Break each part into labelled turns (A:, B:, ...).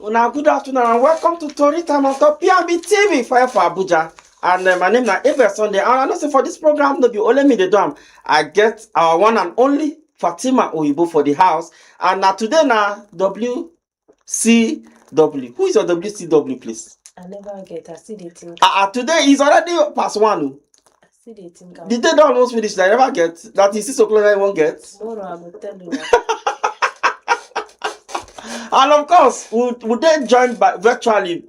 A: Now, good afternoon and welcome to Tori Time on top PNB TV fire for Abuja. And my name is Every Sunday. And I know say for this program, no be only me the drum. I get our one and only Fatima Oyibo for the house. And now today now WCW. Who is your WCW, please?
B: I never get. I see the thing.
A: Today is already past one.
B: I see the thing.
A: The day don't almost finish. I never get. That is 6 o'clock I won't get.
B: Tomorrow I will tell you.
A: And of course, we then joined by virtually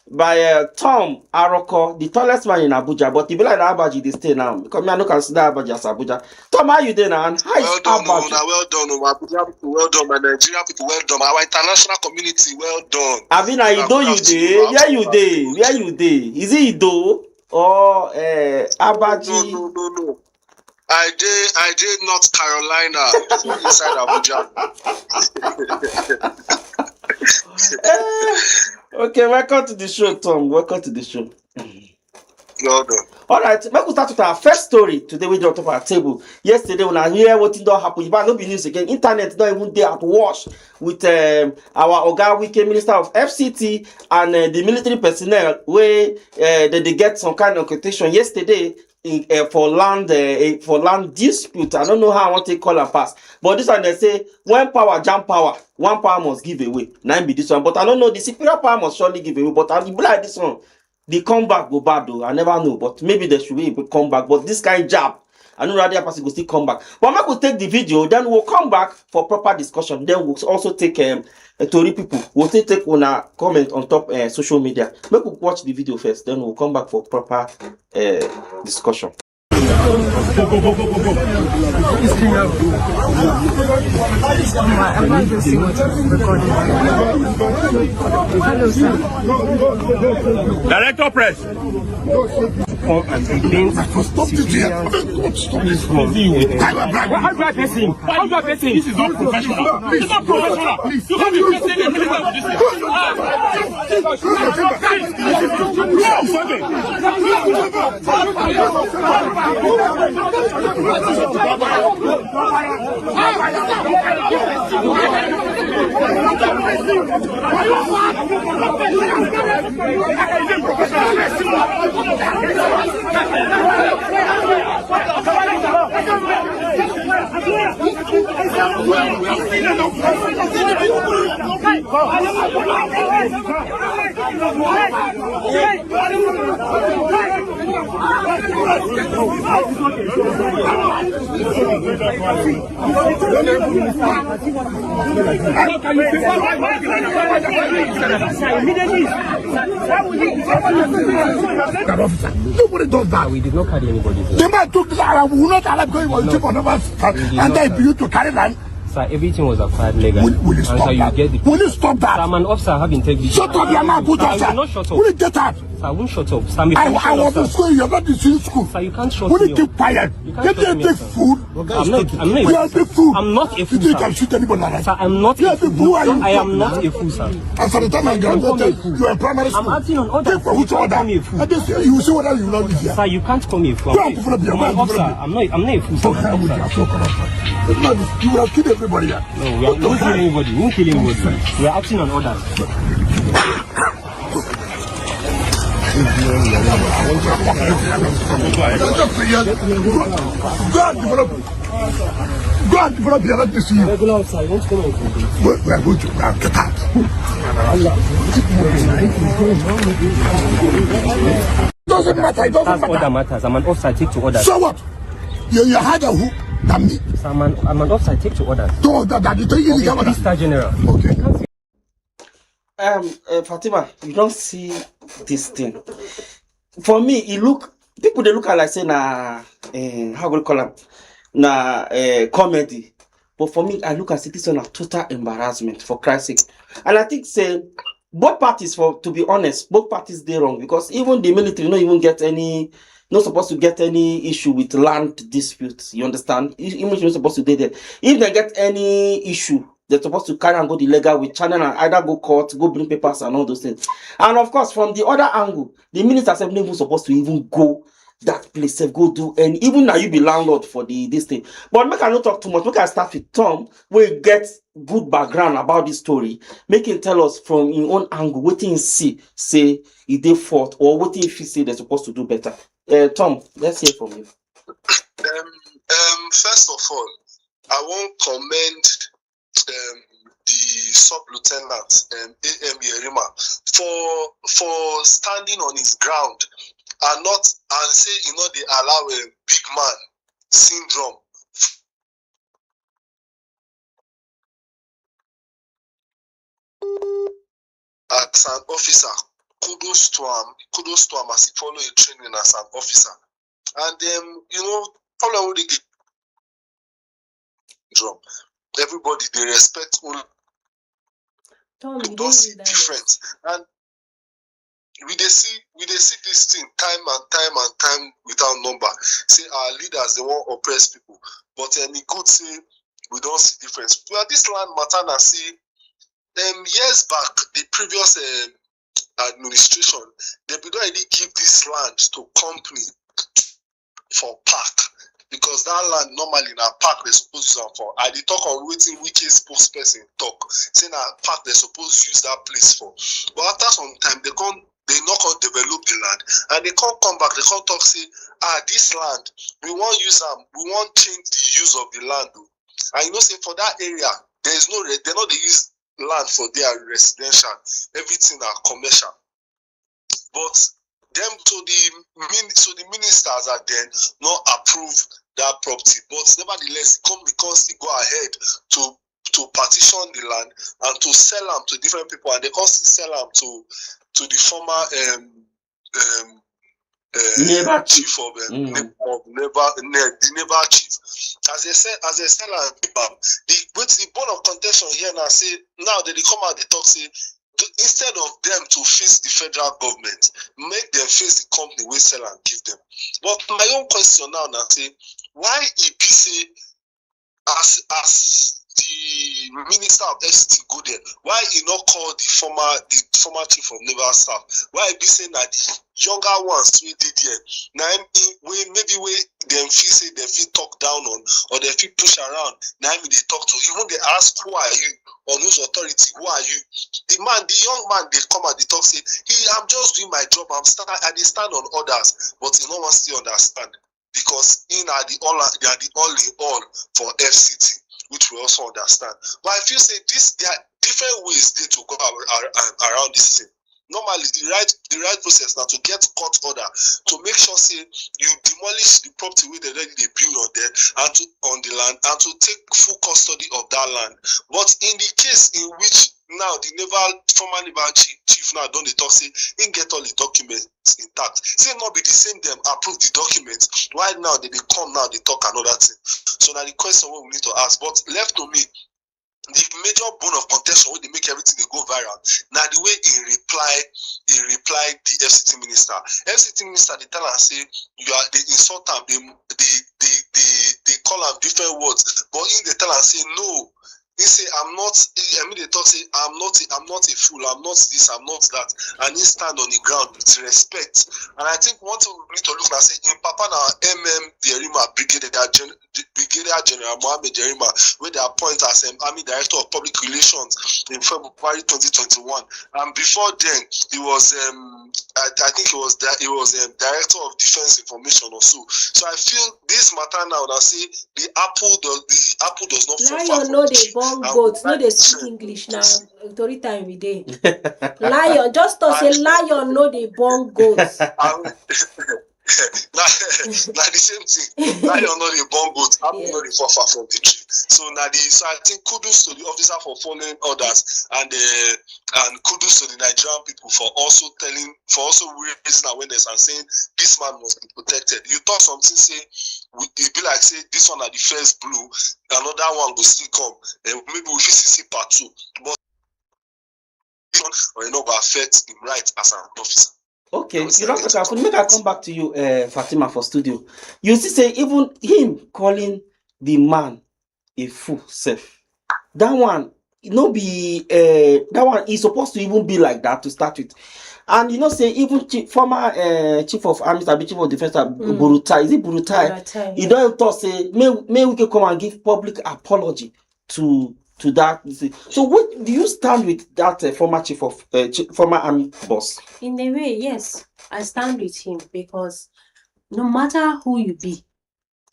A: by Tom Aroko, the tallest man in Abuja. But if you like Abaji, they stay now because me I don't consider Abaji as Abuja. Tom, how you doing? And how is Abaji?
C: Well done, my Abuja people, well done, my Nigerian people, well done, our international community, well done.
A: Avina, you dey? Where you dey? Where you dey? Is it Ido or Abaji?
C: No. I did North Carolina inside Abuja.
A: Okay, welcome to the show, Tom. Welcome to the show.
C: Well done.
A: All right, let's start with our first story today. We just on our table. Yesterday, when I hear what don't happen, you might not be news again. Internet don't even there at wash with our Oga Wike, Minister of FCT, and the military personnel where they get some kind of quotation yesterday. For land dispute. I don't know how I want to call and pass, but this one they say when power jam power, one power must give away. Now be this one, but I don't know, the superior power must surely give away. But I be like this one, the comeback go bad though. I never know, but maybe there should be a comeback. But this kind of jab, I know rather person will still come back. But I will take the video, then we'll come back for proper discussion. Then we'll also take Tori people. We'll take on a comment on top social media. Make we watch the video first, then we'll come back for proper discussion.
D: I'm not even seeing what you're recording. Hello, sir.
E: Director press.
D: Come and complain to civilians.
E: How do I press him? How do I press him? This is not professional. This is not professional. You can't be pressing him.
F: Nobody does that.
D: We did not carry anybody.
F: The man took this and we will not allow going on cheap on us and then you to carry land.
D: Sir, everything was acquired legally.
F: Will you stop that? Will you stop that?
D: Sir, I'm an officer, have integrity.
F: Shut up, your man, put us.
D: I will not shut up.
F: Will you get out?
D: Sir, I won't shut up. Sir, I'm a
F: I
D: professional
F: was in
D: officer.
F: school, you're not in school.
D: Sir, you can't shut
F: Will
D: me
F: you
D: up.
F: keep quiet?
D: You can't
F: Get
D: shut
F: there,
D: me
F: take
D: up, sir.
F: food.
D: I'm not a
F: You are a big fool.
D: I'm not a
F: You
D: fool,
F: think you
D: sir.
F: can shoot anybody like that?
D: Sir, I'm not
F: You
D: a
F: are a big
D: fool.
F: fool.
D: I am not a fool, sir.
F: And for the time I graduated, you are in primary school.
D: I'm acting on orders.
F: Take for which
D: You can't
F: order?
D: call me a fool.
F: And this, you will see whether you will not live here.
D: Sir, you can't call me a fool.
F: You have to follow me.
D: I'm an officer. I'm not a fool, sir.
F: Okay,
D: I'm an
F: I'm
D: officer.
F: so corrupt. It's not this. You will have killed everybody here.
D: No, we won't kill anybody. We won't kill anybody. We are acting on orders.
F: Go and develop. Go and develop here. Let me see you.
D: Regular officer, you want to come and complain?
F: We are going to get out. Doesn't matter. It doesn't
D: That's
F: matter.
D: order matters. I'm an officer. I take to orders.
F: So what? You had a who? Than me.
D: Sir, I'm an officer. I take to orders.
F: So that you take
D: I'm a
F: camera.
D: three-star general.
F: Okay.
A: Fatima, you don't see this thing. For me, it look people they look at like say how we call them comedy. But for me, I look at this one as total embarrassment for Christ's sake. And I think say both parties, to be honest, both parties they wrong because even the military not supposed to get any issue with land disputes. You understand? Even if you're supposed to be there. If they get any issue, they're supposed to carry and go the legal with channel and either go court, go bring papers and all those things. And of course, from the other angle, the minister assembly was supposed to even go that place sef go do, and even now you be landlord for this thing. But make I not talk too much. Make I start with Tom, we get good background about this story. Make him tell us from his own angle what he see, say he did fault, or what he say they're supposed to do better. Tom, let's hear from you.
C: First of all, I want to commend the sub-lieutenant A.M. Yerima for standing on his ground and say they allow a big man syndrome as an officer. Kudos to him as he follow a training as an officer. And problem with the drum. Everybody they respect all.
B: Tom, you
C: Don't see
B: didn't read that.
C: different. And we they see this thing time and time without number. Say our leaders they want oppress people, but he could say we don't see difference. Well, this land matter na say years back the previous administration they don't already give this land to company for park, because that land normally in a park they suppose use them for. I did talk on waiting Wike spokesperson talk saying that park they suppose use that place for. But after some time they not gonna develop the land and they can't come back. They can't talk say this land we want use them, we want change the use of the land. And say for that area there is no they not they use land for their residential, everything are commercial. But them the ministers are then not approve that property. But nevertheless, the company can still go ahead to partition the land and to sell them to different people, and they can still sell them to the former chief of the neighbor chief. As they sell and the bone of contention here now say now that they come out they talk say instead of them to face the federal government, make them face the company we sell and give them. But my own question now say why it be say as the minister of FCT go there, why he not call the former chief of naval staff? Why he be saying that the younger ones we did there now maybe them feel say they feel talk down on or they feel push around now they talk to even they ask who are you on whose authority, who are you? The young man they come and they talk say I'm just doing my job, I stand on orders, but no one still understand because they are the all in all for FCT, which we also understand. But I feel say there are different ways they to go around this thing. Normally, the right process now to get court order to make sure say you demolish the property where they build on there and on the land and to take full custody of that land. But in the case in which now the former naval chief now don't they talk say he get all the documents intact. Say not be the same them approve the documents. Why now they come now they talk another thing? So now the question we need to ask, but left to me. The major bone of contention where they make everything they go viral. Now the way he replied the FCT minister. FCT minister they tell her say they insult him, they call him different words, but in they tell her say no. He say they talk say I'm not a fool, I'm not this, I'm not that, and he stand on the ground with respect. And I think one thing we need to look at say in Papa now Yerima Brigadier General Mohammed Yerima, where they appoint as Army Director of Public Relations in February 2021, and before then he was I think he was Director of Defense Information or so. So I feel this matter now that say the apple does not fall far from the tree.
B: Goats, no they speak English now. Tori time we day. Lion, just to say lion, no they born goats.
C: Now the same thing. Lion not a born goat, apple not a fall far from the tree. So I think kudos to the officer for following orders and kudos to the Nigerian people for also raising awareness and saying this man must be protected. You thought something say it be like say this one at the first blue, another one will still come, and maybe we should see part 2, but or go affect him right as an officer.
A: Okay, you don't talk. Make I come back to you, Fatima, for studio. You see, say even him calling the man a fool self. That one, no be that one is supposed to even be like that to start with. And you know, say even former chief of army, chief of defense, Burutai, is it Burutai?
B: Burutai,
A: You don't talk say may we can come and give public apology to that. So what do you stand with that former chief of former army boss?
B: In a way, yes, I stand with him, because no matter who you be,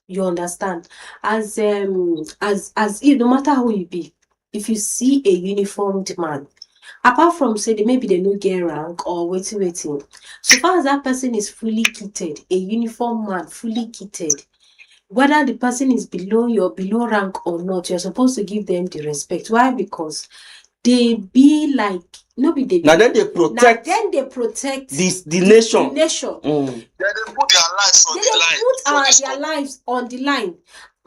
B: you understand, as if no matter who you be, if you see a uniformed man, apart from say maybe they no get rank or waiting, so far as that person is fully kitted, a uniform man fully kitted, whether the person is below you or below rank or not, you're supposed to give them the respect. Why? Because they be like, no be they be.
A: Now then they protect.
B: Now then they protect
A: the nation.
B: The nation.
C: Then they put their lives on the line.
B: Put their lives on the line.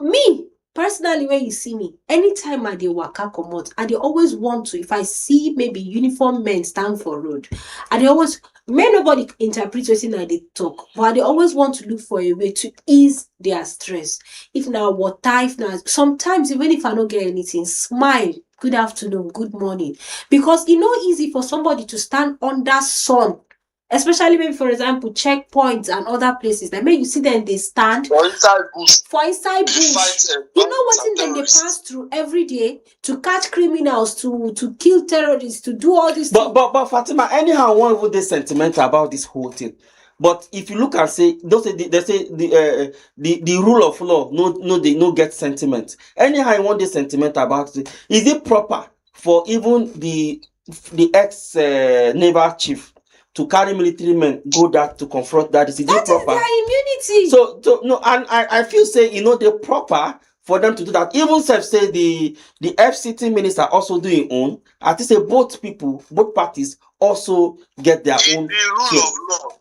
B: Me personally, when you see me, anytime I dey waka comot, I dey always want to, if I see maybe uniform men stand for road, I dey always, may nobody interpret wetin I dey talk, but I dey always want to look for a way to ease their stress. If na water, if na, sometimes even if I no get anything, smile, good afternoon, good morning, because it's not easy for somebody to stand under sun, especially maybe, for example, checkpoints and other places. Like maybe you see them, they stand
C: For inside bush.
B: You know what they pass through every day to catch criminals, to kill terrorists, to do all this.
A: But Fatima, anyhow, one would be sentimental about this whole thing. But if you look and say, they say the rule of law, they no get sentiment. Anyhow, I want the sentiment about it. Is it proper for even the ex naval chief to carry military men go there to confront that? Is it proper?
B: That is their immunity.
A: So no, and I feel say they're proper for them to do that. Even say the FCT minister also doing own. I think say both parties also get their own.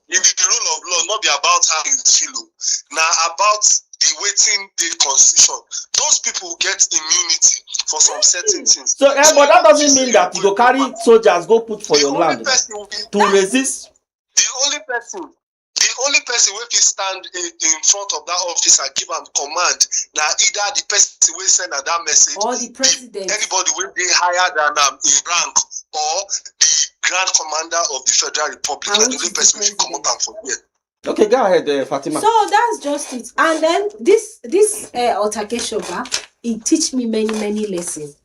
C: In the rule of law, not be about how you feel. Now about the waiting the constitution. Those people get immunity for some certain things.
A: So, but that doesn't mean that you go carry soldiers go put for your land to resist.
C: The only person wey fit stand in front of that office and give am command, now either the person wey send that message,
B: or the president,
C: anybody will be higher than in rank, or the grand commander of the Federal Republic, and the only person wey come out from here.
A: Okay, go ahead, Fatima.
B: So that's just it. And then this altercation, it teach me many lessons.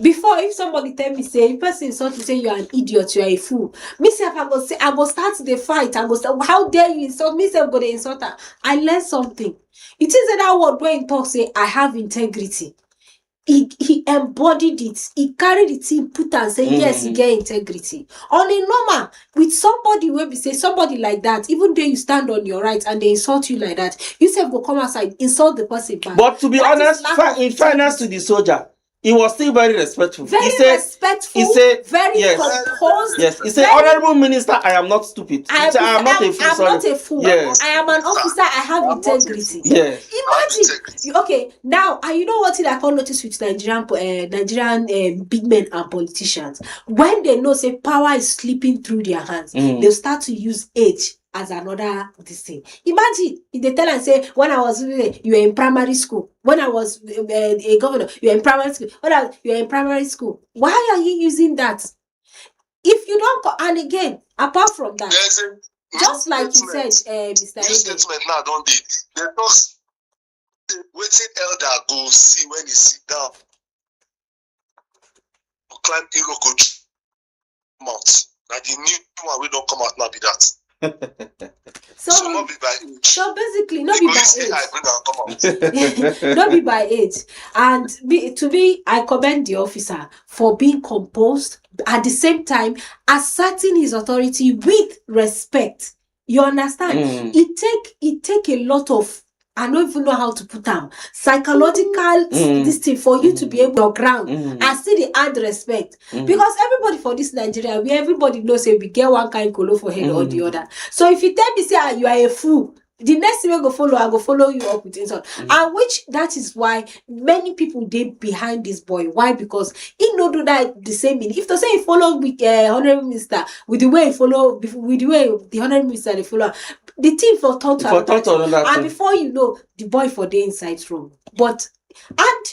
B: Before, if somebody tell me, say, person insult you, say you are an idiot, you are a fool, me say, I go start the fight, I go say, how dare you insult me? Say, I'm going to insult her. I learned something. It is that word when he talk, say, I have integrity. He embodied it. He carried it, he put and say, yes, he get integrity. On a normal, with somebody where we say somebody like that, even though you stand on your right and they insult you like that, you say go come outside, insult the person back.
A: But to be honest, in fairness to the soldier, he was still very respectful. He said,
B: very composed.
A: Yes, he said, Honorable Minister, I am not stupid. I am not a fool.
B: I'm not a fool. Yes. I am an officer. I have integrity.
A: Yes.
B: Imagine. Okay, now, and you know what I can't notice with Nigerian big men and politicians? When they know, say, power is slipping through their hands, they'll start to use age as another this thing. Imagine if they tell and say, when I was you were in primary school, when I was a governor, you were in primary school, you were in primary school. Why are you using that? If you don't and again, apart from that, just like you said, Mr.
C: statement now don't be they talk waiting elder go see when he sit down climb hero coach mouth. Now the new one we don't come out now be that. So not be by age.
B: So basically, not be by age. Not be by age. And I commend the officer for being composed, at the same time asserting his authority with respect. You understand? It take a lot of, I don't even know how to put them, psychological this thing for you to be able to ground and see the add respect. Because everybody for this Nigeria, everybody knows we get one kind colo for head or the other. So if you tell me say you are a fool, the next thing I go follow you up with insult. And which that is why many people did behind this boy. Why? Because he no do that the same meaning. If to say he follow with Honorable Minister with the way he follow, with the way the Honorable Minister they follow, the team for total and before you know, the boy for the inside room. But and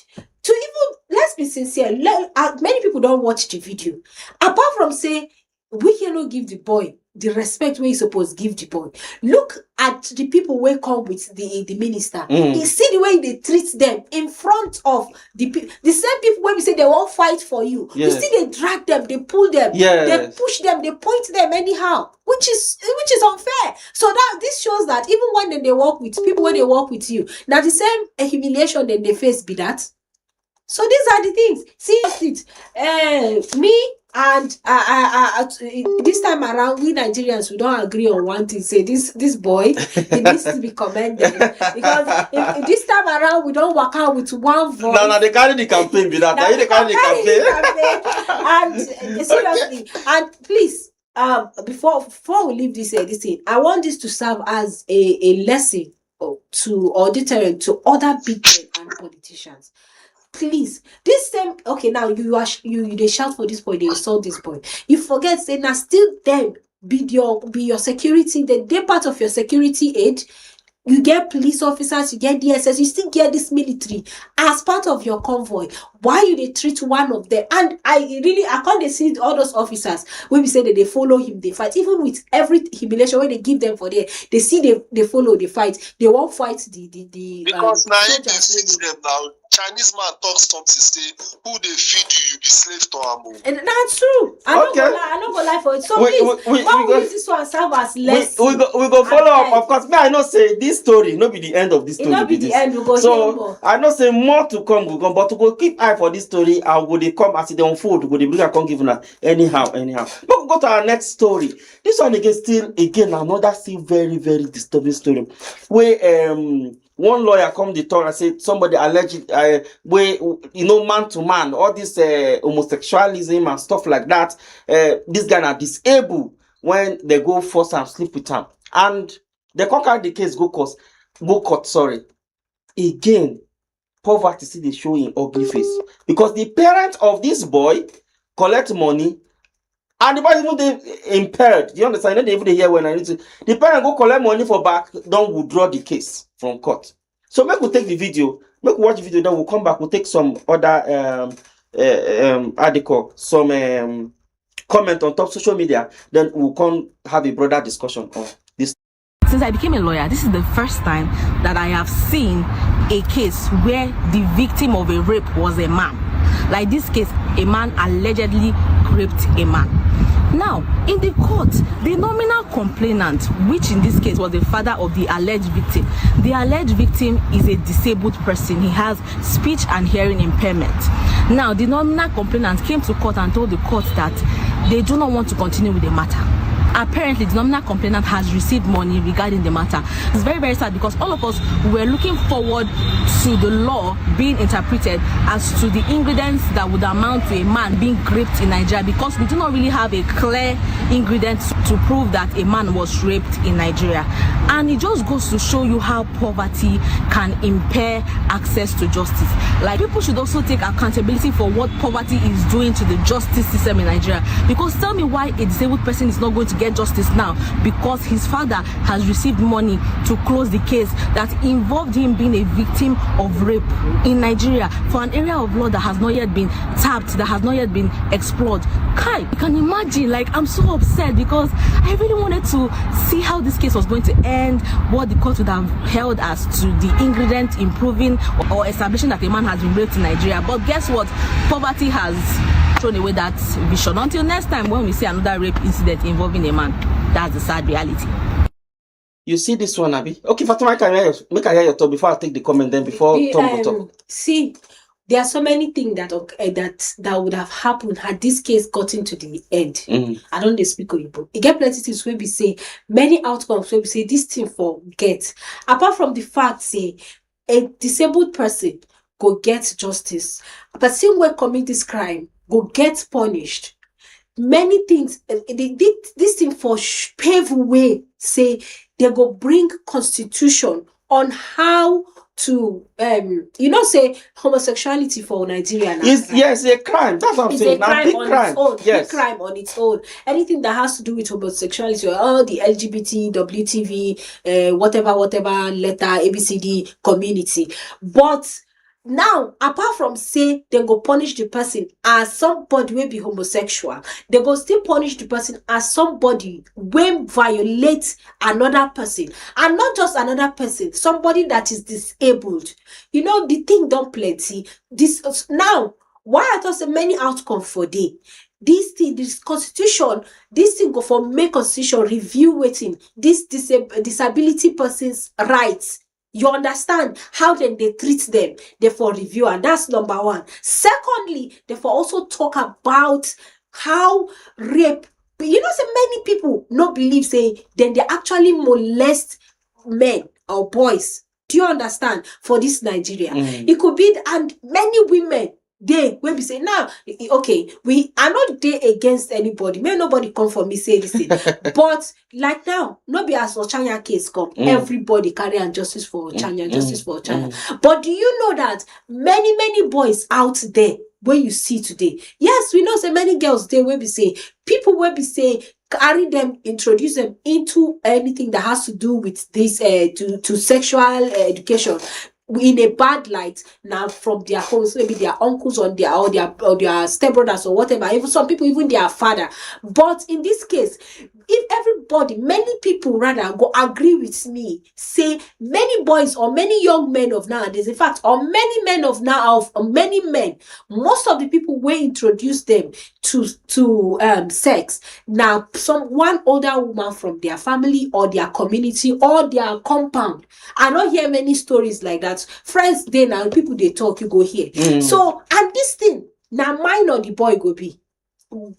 B: to even let's be sincere. Many people don't watch the video. Apart from say, we cannot give the boy the respect where he's supposed to give the boy. Look at the people who come with the minister. You see the way they treat them in front of the same people when we say they won't fight for you. You see they drag them, they pull them, they push them, they point them anyhow, which is unfair. So that this shows that even when they work with people, when they work with you, now the same humiliation that they face be that. So these are the things. See it. Me and this time around, we Nigerians, we don't agree on one thing. Say this boy, he needs to be commended, because if this time around we don't work out with one voice.
A: No, they carry the campaign with that. They carry the campaign.
B: And seriously, and please, before we leave this thing, I want this to serve as a lesson or deterrent to other big men and politicians. Please, this same now they shout for this boy, they insult this boy. You forget, say now still them be your security, they part of your security aid. You get police officers, you get DSS, you still get this military as part of your convoy. Why you they treat one of them? And I can't see all those officers when we say that they follow him, they fight. Even with every humiliation when they give them for there, they see they follow, they fight. They won't fight the
C: because now if they see them now, Chinese man talks something, say who they feed you be slave to Amo. And
B: that's true. I'm not gonna lie for it. So please, we use this one serve as less.
A: We go follow up. Of course, me I know say this story no be the end of this story.
B: It not be the end. We go
A: so
B: more.
A: I know say more to come. We go, but to go keep eye for this story. I will they come as they unfold. Go they bring a come give una anyhow. But we go to our next story. This one again another still very very disturbing story. Where one lawyer come the talk and say somebody alleged man to man, all this homosexualism and stuff like that. This guy are disabled when they go force and sleep with him, and they conquer the case go court. Sorry, again, poverty see they show in ugly face because the parent of this boy collect money. And the boy even they impaired. You understand? They even hear when I need to. The parent go collect money for back, don't withdraw the case from court. So make we take the video, make we watch the video, then we'll come back, we'll take some other article, some comment on top social media, then we'll come have a broader discussion on this.
G: Since I became a lawyer, this is the first time that I have seen a case where the victim of a rape was a man. Like this case, a man allegedly raped a man. Now, in the court, the nominal complainant, which in this case was the father of the alleged victim is a disabled person. He has speech and hearing impairment. Now, the nominal complainant came to court and told the court that they do not want to continue with the matter. Apparently, the nominal complainant has received money regarding the matter. It's very, very sad because all of us were looking forward to the law being interpreted as to the ingredients that would amount to a man being raped in Nigeria, because we do not really have a clear ingredient to prove that a man was raped in Nigeria. And it just goes to show you how poverty can impair access to justice. Like, people should also take accountability for what poverty is doing to the justice system in Nigeria. Because tell me why a disabled person is not going to get justice now because his father has received money to close the case that involved him being a victim of rape in Nigeria, for an area of law that has not yet been tapped, that has not yet been explored. Kai, you can imagine, like, I'm so upset because I really wanted to see how this case was going to end, what the court would have held as to the ingredient improving or establishing that a man has been raped in Nigeria. But guess what? Poverty has thrown away that vision. Until next time when we see another rape incident involving a man, that's the sad reality.
A: You see this one, Abby? Okay, Fatima, make I hear your talk before I take the comment, then before Tom will talk.
B: See, there are so many things that would have happened had this case gotten to the end. I don't speak Oyibo. You get plenty things where we say, many outcomes where we say this thing forget. Apart from the fact, say, a disabled person go get justice. A person who commit this crime go get punished. Many things, this thing for pave way, say, they go bring constitution on how to, say homosexuality for Nigeria.
A: Yes, a crime. That's what I'm saying.
B: It's a crime on
A: crime.
B: its own.
A: Yes.
B: Big crime on its own. Anything that has to do with homosexuality or all the LGBT, WTV, whatever letter, ABCD community. But now, apart from say they go punish the person as somebody will be homosexual, they go still punish the person as somebody will violate another person, and not just another person, somebody that is disabled. You know, the thing don't plenty. This now, why I thought say many outcome for day. This thing, this constitution, this thing go for make constitution review waiting this disability person's rights. You understand how then they treat them, therefore review, and that's number one. Secondly, therefore also talk about how rape, you know, say many people not believe say then they actually molest men or boys. Do you understand? For this Nigeria, it could be, and many women they will be saying now, okay, we are not there against anybody. May nobody come for me say this thing. But like now, not be as Ochanya case come. Everybody carry and justice for Ochanya, justice for Ochanya. But do you know that many boys out there when you see today? Yes, we know so many girls there will be say, people will be say carry them, introduce them into anything that has to do with this to sexual education in a bad light now from their homes, maybe their uncles or their stepbrothers or whatever, even some people, even their father. But in this case, if everybody, many people rather go agree with me, say many boys or many young men of nowadays, in fact, or many men of now, of many men, most of the people will introduce them to sex. Now, one older woman from their family or their community or their compound. I don't hear many stories like that. Friends they now, people they talk, you go hear. So, and this thing, now mine or the boy go be.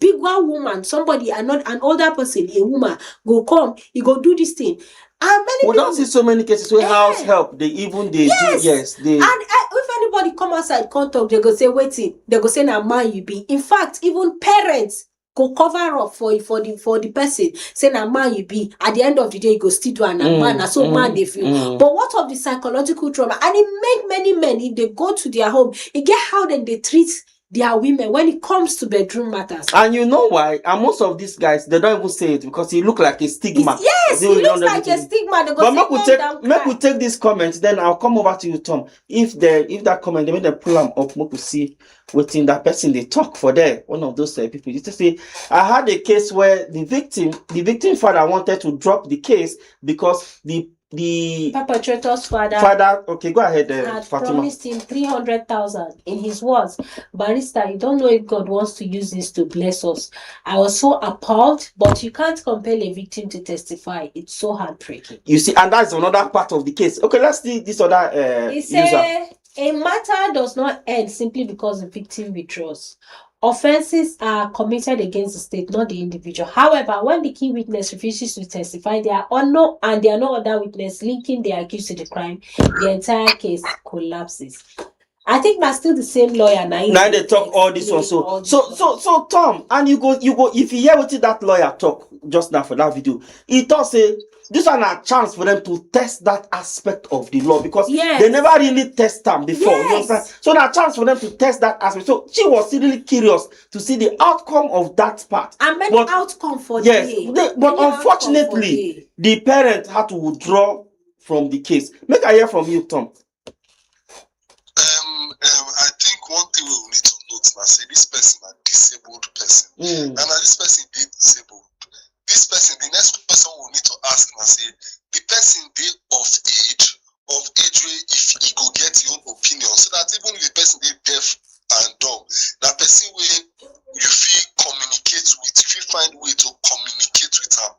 B: Big one woman, somebody, not an older person, a woman, go come, he go do this thing. And many
A: we don't see so many cases where house help, they even they do, yes. They,
B: and if anybody come outside, come talk, they go say, waiting, they go say, now man you be. In fact, even parents go cover up for the person, say now man you be. At the end of the day, you go still do an man, and so man they feel. But what of the psychological trauma? And it make many men, if they go to their home, it get how then they treat their women when it comes to bedroom matters.
A: And you know why? And most of these guys, they don't even say it because it look like a stigma.
B: Yes, it looks like a stigma.
A: But make we take this comment, then I'll come over to you, Tom. If that comment, they make them pull them up, make we see within that person they talk for there. One of those people. You just say, I had a case where the victim father wanted to drop the case because the
B: perpetrator's
A: father, okay, go ahead,
B: had
A: Fatima.
B: promised him 300,000. In his words, barrister, you don't know if God wants to use this to bless us. I was so appalled, but you can't compel a victim to testify. It's so heartbreaking.
A: You see, and that's another part of the case. Okay, let's see this other
B: he said, a matter does not end simply because the victim withdraws. Offenses are committed against the state, not the individual. However, when the key witness refuses to testify, there are no other witness linking the accused to the crime, the entire case collapses. I think that's still the same lawyer now.
A: Now they talk all this one. So Tom, and you go if you hear what that lawyer talk just now for that video, he does say this one a chance for them to test that aspect of the law because they never really test them before. You understand? So now a chance for them to test that aspect. So she was really curious to see the outcome of that part.
B: And many outcome for
A: but unfortunately, the parent had to withdraw from the case. Make I hear from you, Tom.
C: I think one thing we need to note now, say this person a disabled person. And this person is disabled. This person, the next person we need to ask now, say the person be of age where if he go get your own opinion, so that even if the person is deaf and dumb, that person will you feel communicate with, if you find way to communicate with him,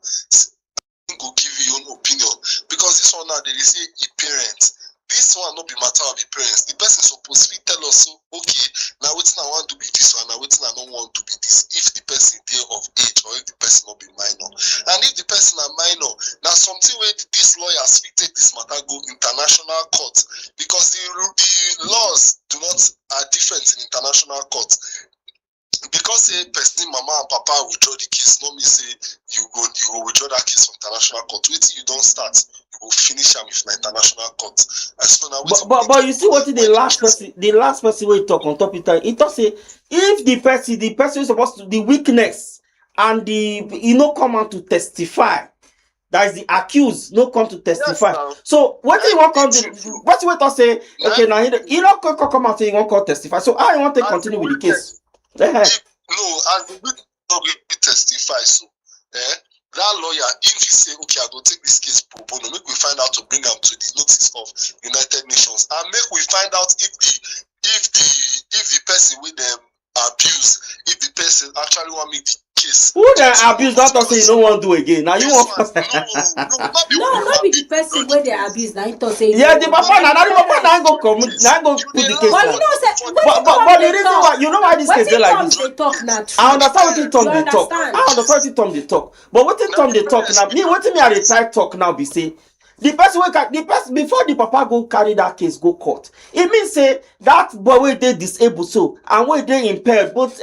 C: go give you your own opinion. Because this one now they say a parent. This one not be matter of the parents. The person supposed to tell us, so okay, now what I want to be this one, now what I don't want to be this. If the person is of age or if the person not be minor, and if the person are minor, now something where this lawyer speak take this matter go international court because the laws are different in international court. Because a person, mama and papa withdraw the case, not me say you go withdraw that case from international court. Wait till you don't start, you go finish them with the international court.
A: But you see what the last person will talk on top of it. It does say if the person is supposed to the weakness and the come out to testify, that is the accused, no come to testify.
C: now.
A: So what do you want come to?
C: It's true.
A: What you want to say? Okay, now you don't come out say you want to testify. So I want to continue with the case.
C: No, and we will testify. So, that lawyer, if he say, okay, I go take this case pro bono, make we find out to bring him to the notice of United Nations, and make we find out if the person with them abuse, if the person actually want make the case.
A: Who the abuse? Not to say you don't want to do again. Now you want.
B: Not be the person where they abuse. Now you to say.
A: Yeah, the papa now go come. Now go put the case.
B: But you know, say,
A: but the reason why you know why this case is like this.
B: They talk now.
A: I understand what Tom they talk. I understand what Tom they talk. But what Tom they talk now? Me what me I dey try talk now be say the person before the papa go carry that case go court. It means say that boy wey dey disabled so and wey dey impaired both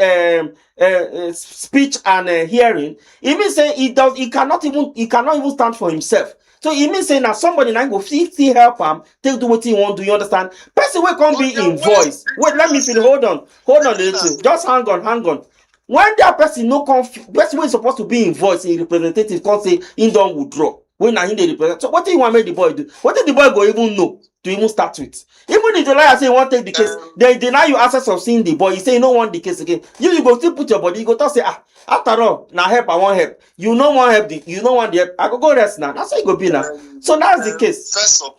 A: speech and hearing. It means say he cannot even stand for himself. So it means say now somebody now go still help him take do what he want. Do you understand? Person wey can't be in voice. Wait, let me finish. Hold on a little. Just hang on. When that person no person wey is supposed to be in voice, in representative can't say he don't withdraw. When now he dey represent. So what do you want make the boy do? What did the boy go even know to even start with? Even if the lawyer say he want take the case, they deny you access of seeing the boy. He say you don't want the case again. You go still put your body. You go talk say after all now help I want help. You don't want help. You don't want the help. I go rest now. That's how you go be now. So that's the case.
C: First of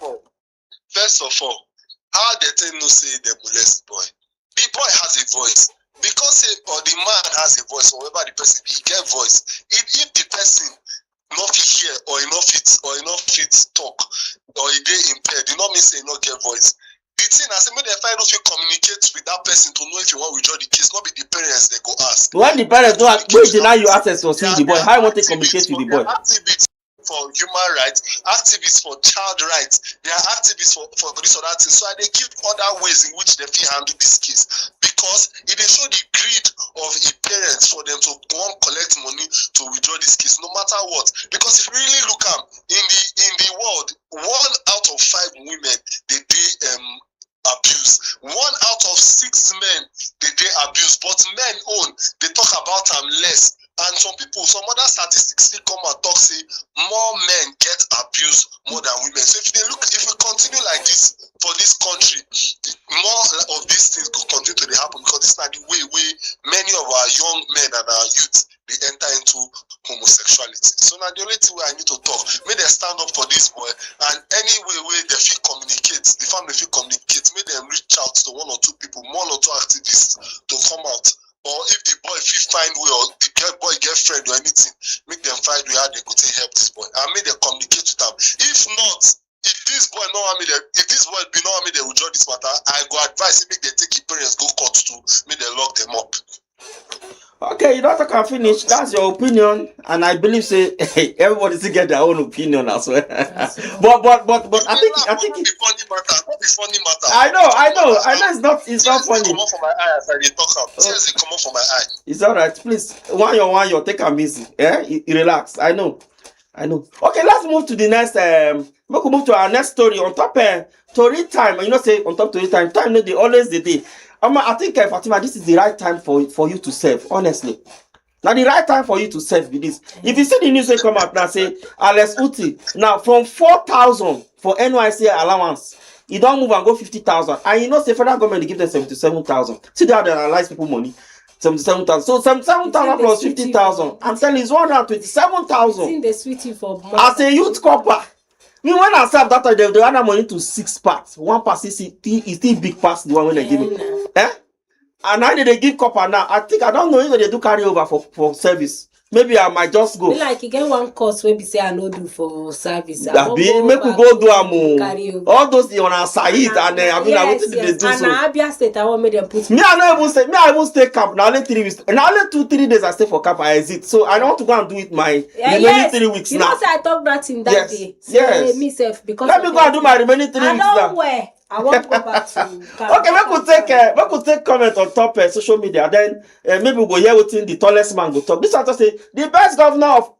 C: all, how they tell no say they molest boy? The boy has a voice. Because the man has a voice, or whoever the person be, he get voice. If the person not fit hear or he not fit talk or he dey impaired, you not mean say he not get voice. The thing I say make them find if you communicate with that person to know if you want to withdraw the case, not be the parents they go ask.
A: When the parents don't deny you access to see the boy, how you want to communicate with the boy?
C: Activists for human rights, activists for child rights, they are activists for this or that thing. So they give other ways in which they feel handle this case. Because it dey show the greed of the parents for them to want collect money to withdraw this case, no matter what. Because if you really look at in the world, 1 out of 5 women they abuse. 1 out of 6 men they abuse. But men own they talk about them less. And some other statistics still come and talk say more men get abused more than women. So if we continue like this for this country, more of these things will continue to happen because this is not the way many of our young men and our youth they enter into homosexuality. So now the only thing I need to talk, may they stand up for this boy, and any way they feel communicate, the family feel communicate, may them reach out to 1 or 2 people, 1 or 2 activists to come out. Or if the boy find way or the boy get friend or anything, make them find way how they could help this boy and make them communicate with them. If not, if this boy be not want me they withdraw this matter, I go advise make they take his parents go court to make them lock them up.
A: Okay, you don't can finish. That's your opinion, and I believe say everybody still get their own opinion as well. but I think it's
C: funny matter.
A: I know. It's not funny.
C: Come off for my eye as I dey talk am. Tears come off for my eye.
A: It's all right. Please, one your take am easy. You relax. I know. Okay, let's move to the next. We could move to our next story on top. Tori time, you know, say on top Tori time. No, they always the day. I think Fatima, this is the right time for you to serve. Honestly, now the right time for you to serve with this. If you see the news come out now, say Alex Uti now from 4,000 for NYC allowance, he don't move and go 50,000, and you know, say federal government give them 77,000. See how they analyze people money. 77,000. So 77,000 plus 50,000. I'm telling you, it's 127,000.
B: In the sweetie for
A: as a youth copper. Me when I serve that time, they add money to 6 parts. 1 part is still big parts the one when they give me. And now they give copper now. I don't know if they do carry over for service. Maybe I might just go.
B: Be like you get one course where we say I no do for service.
A: That be make we go do all those on our side and I mean I wanted to do so.
B: And Abia State I want me them put
A: me. I even stay camp now. Only 3 weeks. Now only 2-3 days I stay for camp. I exit. So I don't want to go and do it my remaining 3 weeks
B: you
A: now.
B: You know say I talk that in that day. So
A: yes.
B: Myself because
A: let me go and do my remaining 3 weeks now.
B: I want to go back to
A: okay, we could take comment on top social media. Then maybe we go hear what the tallest man go talk. This one to say the best governor of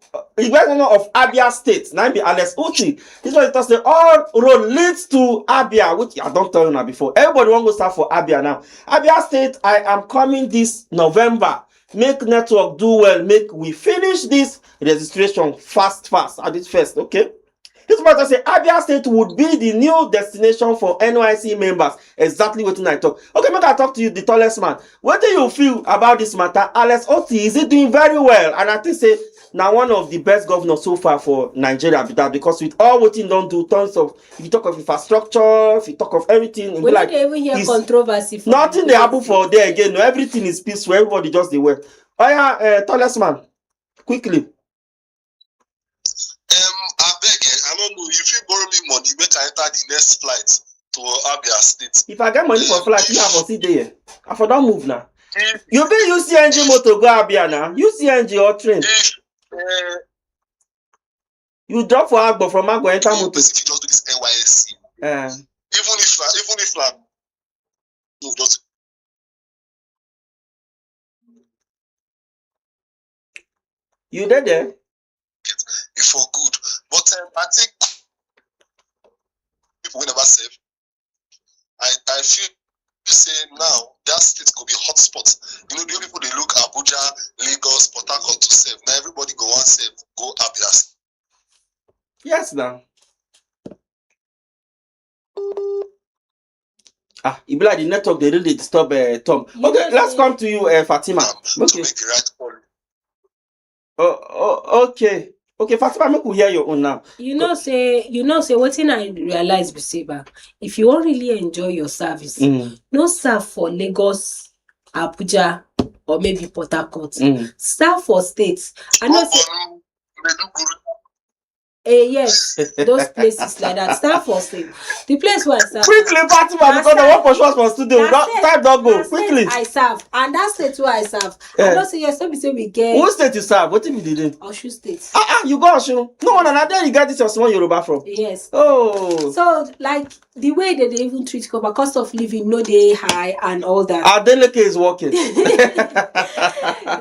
A: Abia State. Now be Alex Uti. This one to say all road leads to Abia, which I don't tell you now before. Everybody want to go start for Abia now. Abia State, I am coming this November make network do well, make we finish this registration fast at this first, okay? This matter say Abia State would be the new destination for NYC members. Exactly what I talk. Okay, make I talk to you, the tallest man. What do you feel about this matter? Alex Oti, is he doing very well? And I think say now one of the best governors so far for Nigeria, because with all what he don't do, tons of, if you talk of infrastructure, if you talk of everything,
B: we don't even hear controversy.
A: Nothing they happen for there again. No, everything is peaceful. Everybody just the way. Oh yeah, tallest man, quickly.
C: I beg you, I don't know. If you borrow me money, make I enter the next flight to Abia State.
A: If I get money for flight, you have to sit there. I for don't move now. You be use CNG motor go Abia now. Use CNG or train. You drop for Agbo from Agbo enter motor.
C: Basically, just do this NYSC. Even if no, just.
A: You did there?
C: It's for good, but I think people will never save. I feel say now that state could be hotspot. You know, the only people they look Abuja, Lagos, Port Harcourt to save. Now everybody go one save, go Abia.
A: Yes, now. It be like the network they really disturb Tom. Okay, let's come to you, Fatima. Okay.
C: To make the right call.
A: Okay. Okay, Fatima, make we hear your own now.
B: You know, say what thing I realize, Bisiba, if you want really enjoy your service, no serve for Lagos, Abuja, or maybe Port Harcourt. Serve for states. I know say yes, those places like that. Serve for states. The place where I serve.
A: Quickly, Fatima, because the one for sure was studio. Time don't go. Quickly.
B: I serve, and that state where I serve. I don't say yes. Don't be say we get.
A: What state you serve? What if you didn't?
B: Osun State.
A: You go Osun. No, there you get this your small Yoruba from.
B: Yes.
A: Oh.
B: So like the way that they even treat cover, cost of living no day high and all that.
A: Adeleke is working.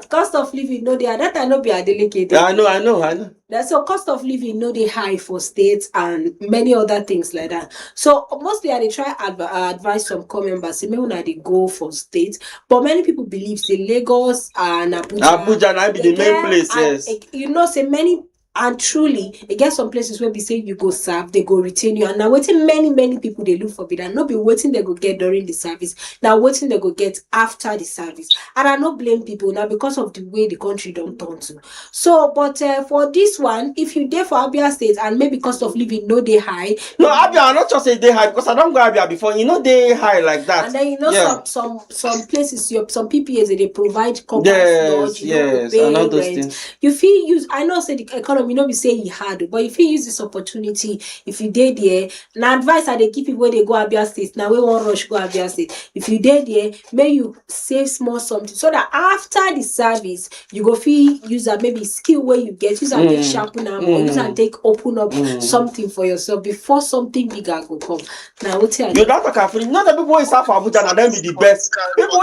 B: Cost of living no day. That I know be Adeleke.
A: I know.
B: That's so cost of living no day high for states and many other things like that. So mostly they try advise some core members say maybe when they go for states, but many people believe say Lagos and
A: Abuja now be the main place. Yes.
B: You know, say many. And truly, it gets some places where we say you go serve, they go retain you. And now waiting many people they look for it and not be waiting they go get during the service. Now waiting they go get after the service. And I not blame people now because of the way the country don't turn to. So, but for this one, if you there for Abia State and maybe cost of living no they high.
A: No, Abia, I'm not just say they high because I don't go Abia before. You know they high like that.
B: And then you know some places some PPAs they provide
A: lodge, yes, and all those things.
B: You feel use I know say the economy. You know, we say he hard, but if you use this opportunity, if you did there, now advice I they keep people when they go Abia State. Now we won't rush go Abia State. If you did there, may you save small something so that after the service you go feel use a maybe skill where you get use and take sharpen and use and take open up something for yourself before something bigger go come. Now what you
A: don't talk about not the people who serve for Abuja and then be the best. People